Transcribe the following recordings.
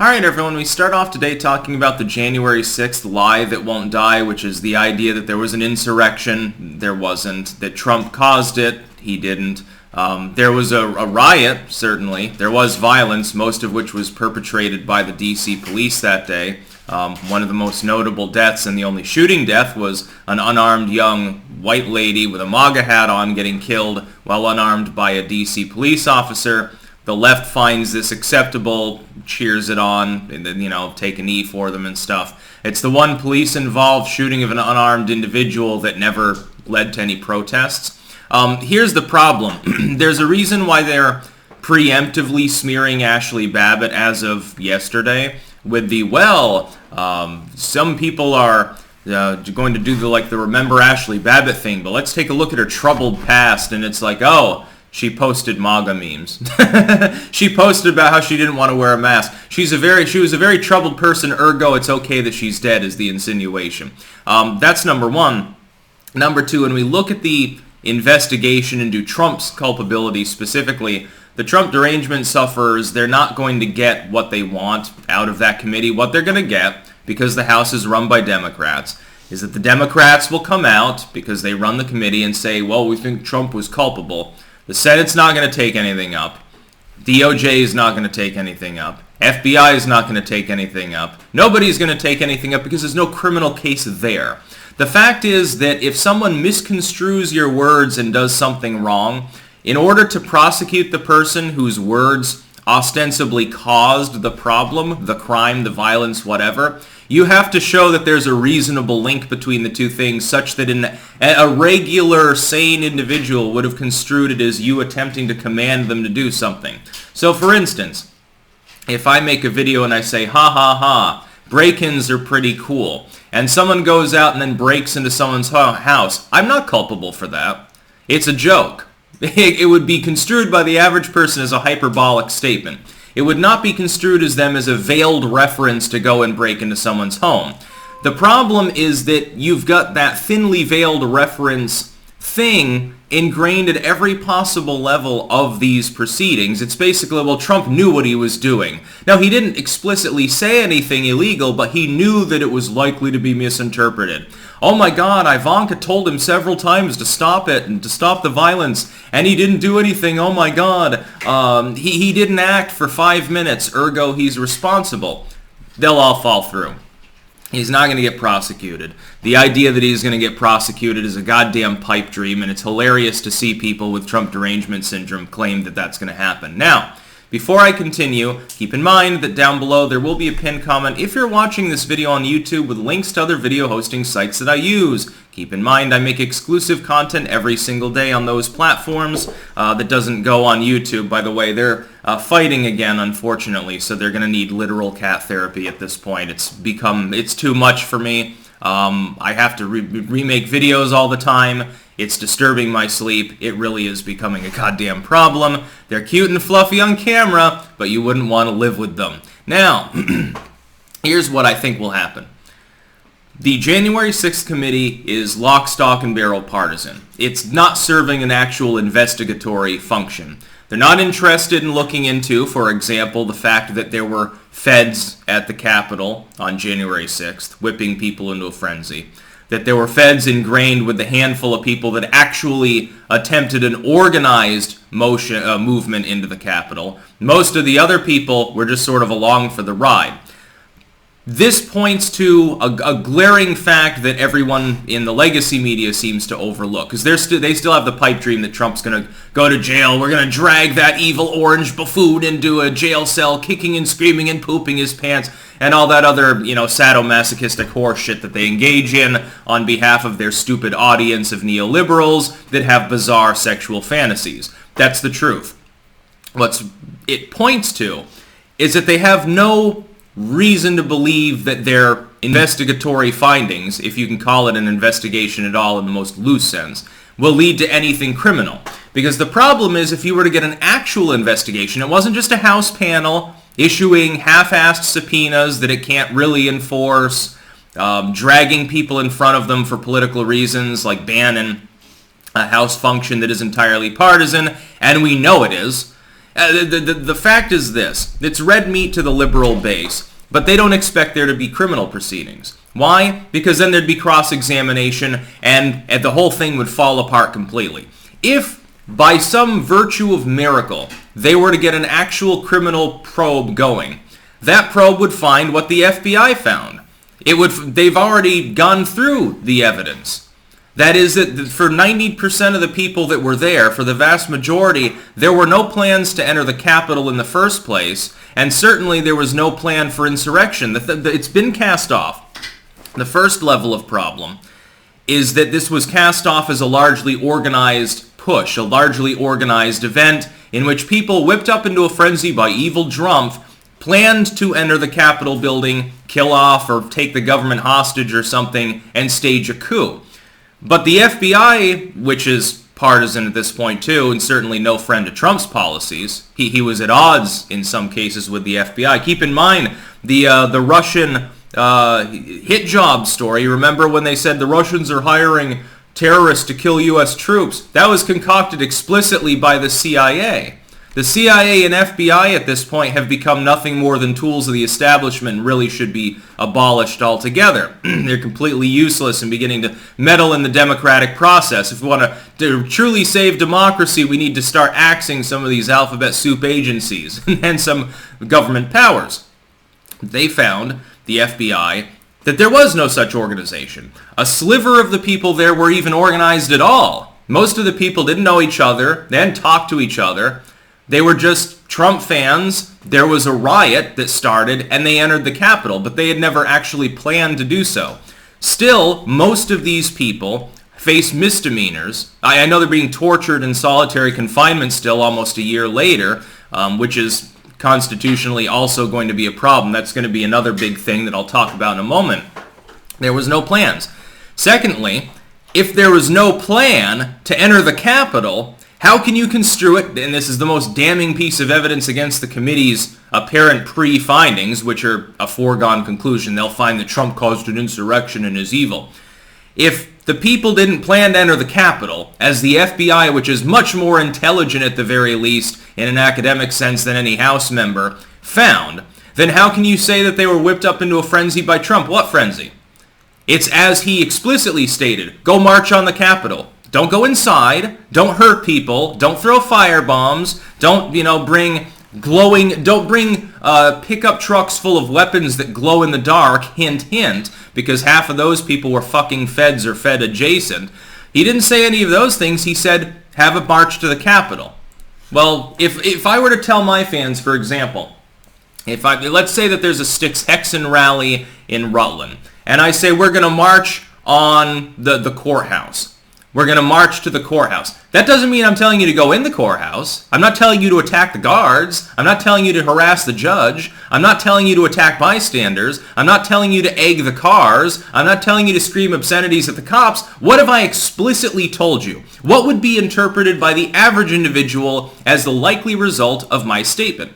Alright everyone, we start off today talking about the January 6th lie that won't die, which is the idea that there was an insurrection. There wasn't. That Trump caused it. He didn't. There was a riot, certainly. There was violence, most of which was perpetrated by the DC police that day. One of the most notable deaths, and the only shooting death, was an unarmed young white lady with a MAGA hat on getting killed while unarmed by a DC police officer. The left finds this acceptable, cheers it on, and then, take a knee for them and stuff. It's the one police-involved shooting of an unarmed individual that never led to any protests. Here's the problem. There's a reason why they're preemptively smearing Ashley Babbitt as of yesterday with the, some people are going to do the Remember Ashley Babbitt thing, but let's take a look at her troubled past, and it's like, oh, she posted MAGA memes. She posted about how she didn't want to wear a mask. She was a very troubled person, ergo it's okay that she's dead, is the insinuation. That's number one. Number two, when we look at the investigation into Trump's culpability specifically, the Trump derangement sufferers, they're not going to get what they want out of that committee. What they're going to get, because the House is run by Democrats, is that the Democrats will come out, because they run the committee, and say, well, we think Trump was culpable. The Senate's not going to take anything up. DOJ is not going to take anything up. FBI is not going to take anything up. Nobody's going to take anything up because there's no criminal case there. The fact is that if someone misconstrues your words and does something wrong, in order to prosecute the person whose words ostensibly caused the problem, the crime, the violence, whatever, you have to show that there's a reasonable link between the two things such that a regular, sane individual would have construed it as you attempting to command them to do something. So, for instance, if I make a video and I say, ha ha ha, break-ins are pretty cool, and someone goes out and then breaks into someone's house, I'm not culpable for that. It's a joke. It would be construed by the average person as a hyperbolic statement. It would not be construed as them as a veiled reference to go and break into someone's home. The problem is that you've got that thinly veiled reference thing ingrained at every possible level of these proceedings. It's basically, well, Trump knew what he was doing. Now, he didn't explicitly say anything illegal, but he knew that it was likely to be misinterpreted. Oh my God, Ivanka told him several times to stop it and to stop the violence, and he didn't do anything. Oh my God, he didn't act for 5 minutes, ergo he's responsible. They'll all fall through. He's not going to get prosecuted. The idea that he's going to get prosecuted is a goddamn pipe dream, and it's hilarious to see people with Trump derangement syndrome claim that that's going to happen. Now, before I continue, keep in mind that down below there will be a pinned comment if you're watching this video on YouTube with links to other video hosting sites that I use. Keep in mind I make exclusive content every single day on those platforms that doesn't go on YouTube. By the way, they're fighting again, unfortunately, so they're going to need literal cat therapy at this point. It's too much for me. I have to remake videos all the time. It's disturbing my sleep. It really is becoming a goddamn problem. They're cute and fluffy on camera, but you wouldn't want to live with them. Now, here's what I think will happen. The January 6th committee is lock, stock, and barrel partisan. It's not serving an actual investigatory function. They're not interested in looking into, for example, the fact that there were feds at the Capitol on January 6th, whipping people into a frenzy. That there were feds ingrained with the handful of people that actually attempted an organized movement into the Capitol. Most of the other people were just sort of along for the ride. This points to a glaring fact that everyone in the legacy media seems to overlook, because they still have the pipe dream that Trump's going to go to jail. We're going to drag that evil orange buffoon into a jail cell, kicking and screaming and pooping his pants, and all that other, sadomasochistic horse shit that they engage in on behalf of their stupid audience of neoliberals that have bizarre sexual fantasies. That's the truth. What it points to is that they have no reason to believe that their investigatory findings, if you can call it an investigation at all in the most loose sense, will lead to anything criminal. Because the problem is, if you were to get an actual investigation, it wasn't just a House panel issuing half-assed subpoenas that it can't really enforce, dragging people in front of them for political reasons, like banning a House function that is entirely partisan, and we know it is. The fact is this. It's red meat to the liberal base, but they don't expect there to be criminal proceedings. Why? Because then there'd be cross-examination and the whole thing would fall apart completely. If, by some virtue of miracle, they were to get an actual criminal probe going, that probe would find what the FBI found. They've already gone through the evidence. That is that for 90% of the people that were there, for the vast majority, there were no plans to enter the Capitol in the first place, and certainly there was no plan for insurrection. It's been cast off. The first level of problem is that this was cast off as a largely organized push, a largely organized event in which people whipped up into a frenzy by evil Trump planned to enter the Capitol building, kill off or take the government hostage or something, and stage a coup. But the FBI, which is partisan at this point too, and certainly no friend to Trump's policies, he was at odds in some cases with the FBI. Keep in mind the Russian hit job story. Remember when they said the Russians are hiring terrorists to kill U.S. troops? That was concocted explicitly by the CIA. The CIA and FBI at this point have become nothing more than tools of the establishment and really should be abolished altogether. They're completely useless and beginning to meddle in the democratic process. If we want to truly save democracy, we need to start axing some of these alphabet soup agencies and some government powers. They found, the FBI, that there was no such organization. A sliver of the people there were even organized at all. Most of the people didn't know each other, they hadn't talked to each other. They were just Trump fans. There was a riot that started, and they entered the Capitol, but they had never actually planned to do so. Still, most of these people face misdemeanors. I know they're being tortured in solitary confinement still almost a year later, which is constitutionally also going to be a problem. That's going to be another big thing that I'll talk about in a moment. There was no plans. Secondly, if there was no plan to enter the Capitol, how can you construe it, and this is the most damning piece of evidence against the committee's apparent pre-findings, which are a foregone conclusion. They'll find that Trump caused an insurrection and is evil. If the people didn't plan to enter the Capitol, as the FBI, which is much more intelligent at the very least in an academic sense than any House member, found, then how can you say that they were whipped up into a frenzy by Trump? What frenzy? It's as he explicitly stated, go march on the Capitol. Don't go inside, don't hurt people, don't throw firebombs, don't bring pickup trucks full of weapons that glow in the dark, hint, hint, because half of those people were fucking feds or Fed adjacent. He didn't say any of those things. He said, have a march to the Capitol. Well, if I were to tell my fans, for example, let's say that there's a Styx-Hexen rally in Rutland, and I say we're going to march on the courthouse. We're going to march to the courthouse. That doesn't mean I'm telling you to go in the courthouse. I'm not telling you to attack the guards. I'm not telling you to harass the judge. I'm not telling you to attack bystanders. I'm not telling you to egg the cars. I'm not telling you to scream obscenities at the cops. What have I explicitly told you? What would be interpreted by the average individual as the likely result of my statement?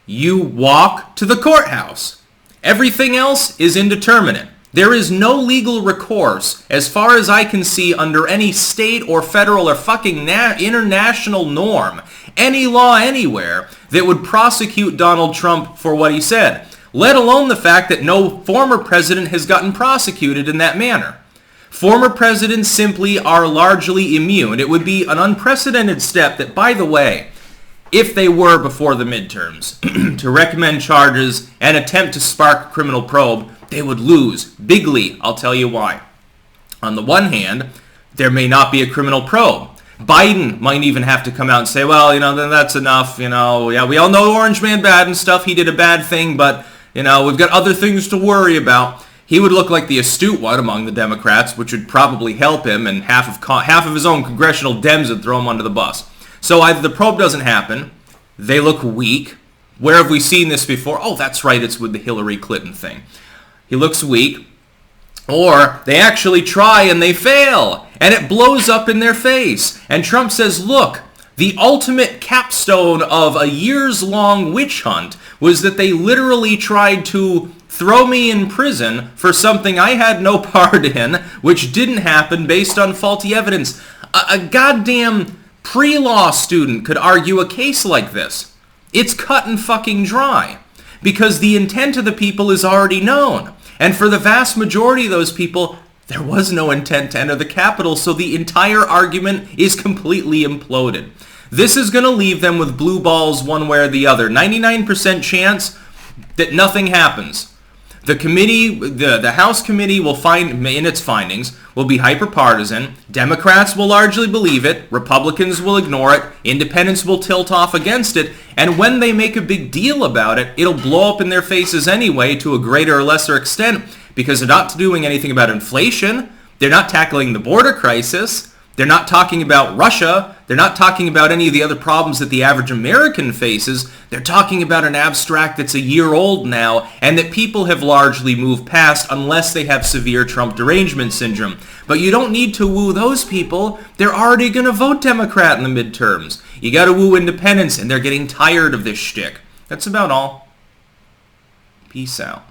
You walk to the courthouse. Everything else is indeterminate. There is no legal recourse, as far as I can see, under any state or federal or fucking international norm, any law anywhere, that would prosecute Donald Trump for what he said, let alone the fact that no former president has gotten prosecuted in that manner. Former presidents simply are largely immune. It would be an unprecedented step that, by the way, if they were before the midterms, to recommend charges and attempt to spark a criminal probe, they would lose bigly. I'll tell you why. On the one hand, there may not be a criminal probe. Biden might even have to come out and say, well, then that's enough. Yeah, we all know Orange Man bad and stuff. He did a bad thing, but, we've got other things to worry about. He would look like the astute one among the Democrats, which would probably help him, and half of his own congressional Dems would throw him under the bus. So either the probe doesn't happen, they look weak. Where have we seen this before? Oh, that's right, it's with the Hillary Clinton thing. He looks weak, or they actually try and they fail, and it blows up in their face. And Trump says, look, the ultimate capstone of a years-long witch hunt was that they literally tried to throw me in prison for something I had no part in, which didn't happen based on faulty evidence. A goddamn pre-law student could argue a case like this. It's cut and fucking dry. Because the intent of the people is already known. And for the vast majority of those people, there was no intent to enter the Capitol, so the entire argument is completely imploded. This is going to leave them with blue balls one way or the other. 99% chance that nothing happens. The committee, the House committee will find, in its findings, will be hyper-partisan. Democrats will largely believe it. Republicans will ignore it. Independents will tilt off against it. And when they make a big deal about it, it'll blow up in their faces anyway to a greater or lesser extent because they're not doing anything about inflation. They're not tackling the border crisis. They're not talking about Russia. They're not talking about any of the other problems that the average American faces. They're talking about an abstract that's a year old now and that people have largely moved past unless they have severe Trump derangement syndrome. But you don't need to woo those people. They're already going to vote Democrat in the midterms. You got to woo independents, and they're getting tired of this shtick. That's about all. Peace out.